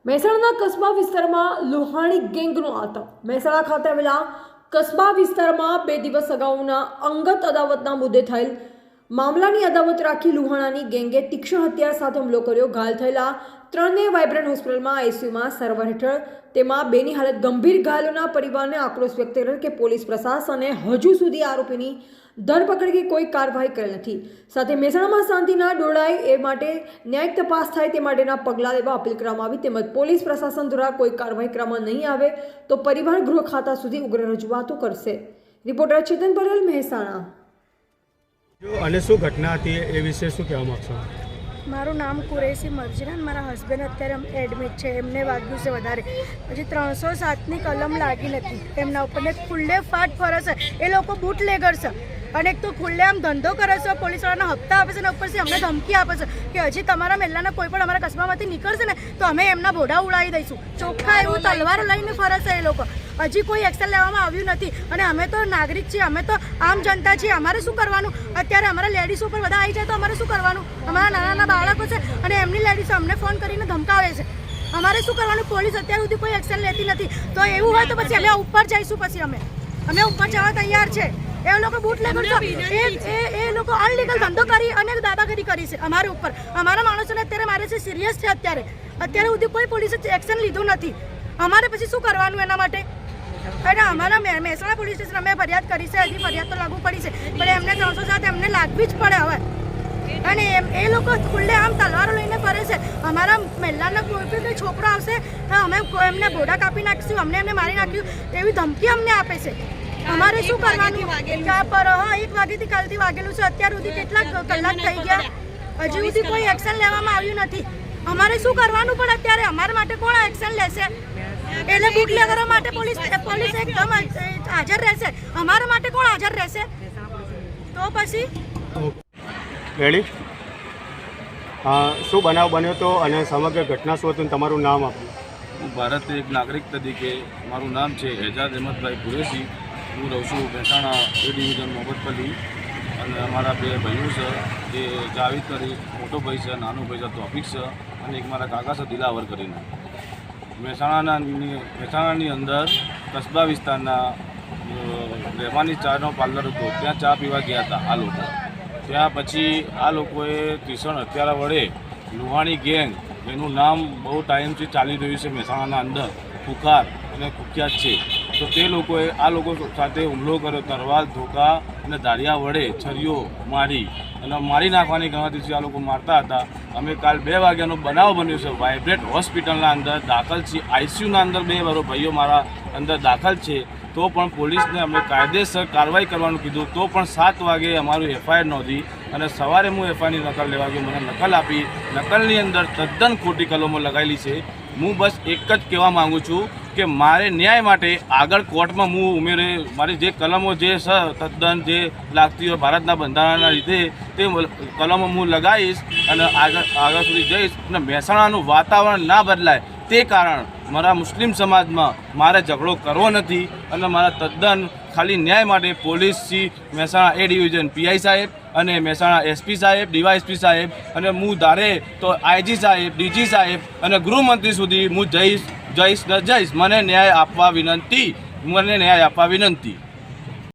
મહેસાણાના કસ્બા વિસ્તારમાં લુહાણી ગેંગનો આતંક। મહેસાણા ખાતે આવેલા કસ્બા વિસ્તારમાં 2 દિવસ અગાઉના અંગત અદાવતના મુદ્દે થયેલ મામલાની અદાવત રાખી લુહાણાની ગેંગે તીક્ષ્ણ હથિયાર સાથે હુમલો કર્યો। ઘાયલ થયેલા 3ને વાઇબ્રન્ટ હોસ્પિટલમાં આઈસીયુમાં સારવાર હેઠળ, તેમાં 2ની હાલત ગંભીર। ઘાયલોના પરિવારને આક્રોશ વ્યક્ત કરેલ કે પોલીસ પ્રશાસને હજુ સુધી આરોપીની ધરપકડ કે કોઈ કાર્યવાહી કરેલ નથી। સાથે મહેસાણામાં શાંતિ ના ડોળાય એ માટે ન્યાયિક તપાસ થાય તે માટેના પગલાં લેવા અપીલ કરવામાં આવી। તેમજ પોલીસ પ્રશાસન દ્વારા કોઈ કાર્યવાહી કરવામાં નહીં આવે તો પરિવાર ગૃહ ખાતા સુધી ઉગ્ર રજૂઆતો કરશે। રિપોર્ટર ચેતન પટેલ, મહેસાણા। અને શું ઘટના હતી એ વિશે શું કહેવા માંગશો? મારું નામ કુરેશી મરજીરાન, મારા હસબન્ડ અત્યારે એડમિટ છે, એમને વાગ્યું છે વધારે। પછી 307ની કલમ લાગી નથી એમના ઉપર ને ખુલ્લે ફાટ ફરે છે। એ લોકો બૂટલેગર છે અને એક તો ખુલ્લે આમ ધંધો કરે છે, પોલીસવાળાના હપ્તા આપે છે ને ઉપરથી અમને ધમકી આપે છે કે હજી તમારા મહેલાના કોઈ પણ અમારા કસ્બામાંથી નીકળશે ને તો અમે એમના બોડા ઉડાવી દઈશું। ચોખ્ખા એવું તલવાર લઈને ફરે છે એ લોકો। હજી કોઈ એક્શન લેવામાં આવ્યું નથી અને અમે તો નાગરિક છીએ, અમે તો આમ જનતા છીએ। અમારે શું કરવાનું? અત્યારે અમારા લેડીઝ ઉપર બધા આવી જાય તો અમારે શું કરવાનું? અમારા નાના બાળકો છે અને એમની લેડીઝ અમને ફોન કરીને ધમકાવે છે। અમારે શું કરવાનું? પોલીસ અત્યાર સુધી કોઈ એક્શન લેતી નથી। તો એવું હોય તો પછી અમે ઉપર જઈશું। પછી અમે ઉપર જવા તૈયાર છે। એ લોકો બૂટલેગર છે, એ લોકો અનલીગલ ધંધો કરી અને દાદાગીરી કરી છે અમારા ઉપર। અમારા માણસોને અત્યારે મારે છે, સિરિયસ છે। અત્યારે સુધી કોઈ પોલીસે એક્શન લીધું નથી। અમારે પછી શું કરવાનું એના માટે? અને અમારા મહેસાણા પોલીસ સ્ટેશન અમે ફરિયાદ કરી છે, હજી ફરિયાદ તો લાગુ પડી છે, પણ એમને 307 એમને લાગવી જ પડે હવે। અને એ લોકો ખુલ્લે આમ તલવારો લઈને ફરે છે। અમારા મહિલાના કોઈ છોકરો આવશે અમે એમને બોડા કાપી નાખીશું, એમને મારી નાખ્યું એવી ધમકી અમને આપે છે। અમારે શું કરવાનું? 1 વાગ્યાથી કાલથી વાગેલું છે, અત્યાર સુધી કેટલા કલાક થઈ ગયા, હજી સુધી કોઈ એક્શન લેવામાં આવ્યું નથી। અમારે શું કરવાનું? પણ અત્યારે અમારા માટે કોણ એક્શન લેશે? એટલે બુટલેગરો માટે પોલીસ એકદમ હાજર રહેશે, અમારા માટે કોણ હાજર રહેશે? તો પછી રેડી શું બનાવ બન્યો તો અને સમગ્ર ઘટના શું હતું? તમારું નામ આપ્યું? હું ભારતીય એક નાગરિક તરીકે મારું નામ છે એજાજ અહેમદભાઈ કુરેશી। હું રહું છું મહેસાણા એ ડિવિઝન મોહમ્મદપલ્લી અને અમારા 2 ભાઈઓ છે, જે જાવેદ કરી મોટો ભાઈ છે, નાનો ભાઈ છે તોફિક છે, અને એક મારા કાકા છે દિલાવર કરીને। મહેસાણાની અંદર કસ્બા વિસ્તારના રહેવાની ચાનો પાર્લર હતો, ત્યાં ચા પીવા ગયા હતા આ લોકો। ત્યાં પછી આ લોકોએ ત્રિશણ હત્યારા વડે લુહાણી ગેંગ, એનું નામ બહુ ટાઈમથી ચાલી રહ્યું છે મહેસાણાના અંદર, પુકાર અને કુખ્યાત છે। તો તે લોકોએ આ લોકો સાથે હુમલો કર્યો, તરવાર, ધોકા અને દાળિયા વડે છરીઓ મારી નાખવાની ગણતરીથી આ લોકો મારતા હતા। અમે કાલ 2 વાગ્યાનો બનાવ બન્યો છે, વાઇબ્રન્ટ હોસ્પિટલના અંદર દાખલ છીએ, આઈસીયુના અંદર 2 ભાઈઓ મારા અંદર દાખલ છે। તો પણ પોલીસને અમે કાયદેસર કાર્યવાહી કરવાનું કીધું, તો પણ 7 વાગે અમારું એફઆઈઆર નોંધી અને સવારે હું એફઆઈઆરની નકલ લેવા ગયો, મને નકલ આપી। નકલની અંદર તદ્દન ખોટી કલમો લગાવેલી છે। હું બસ એક જ કહેવા માગું છું કે મારે ન્યાય માટે આગળ કોર્ટમાં હું મારી જે કલમો જે છે તદ્દન જે લાગતી હોય ભારતના બંધારણના લીધે તે કલમો હું લગાવીશ અને આગળ સુધી જઈશ। અને મહેસાણાનું વાતાવરણ ના બદલાય તે કારણ મારા મુસ્લિમ સમાજમાં મારે ઝઘડો કરવો નથી અને મારા તદ્દન ખાલી ન્યાય માટે પોલીસથી મહેસાણા એ ડિવિઝન પીઆઈ સાહેબ અને મહેસાણા એસપી સાહેબ, ડીવાયએસપી સાહેબ અને હું ધારે તો આઈજી સાહેબ, ડીજી સાહેબ અને ગૃહમંત્રી સુધી હું જઈશ। મને ન્યાય આપવા વિનંતી।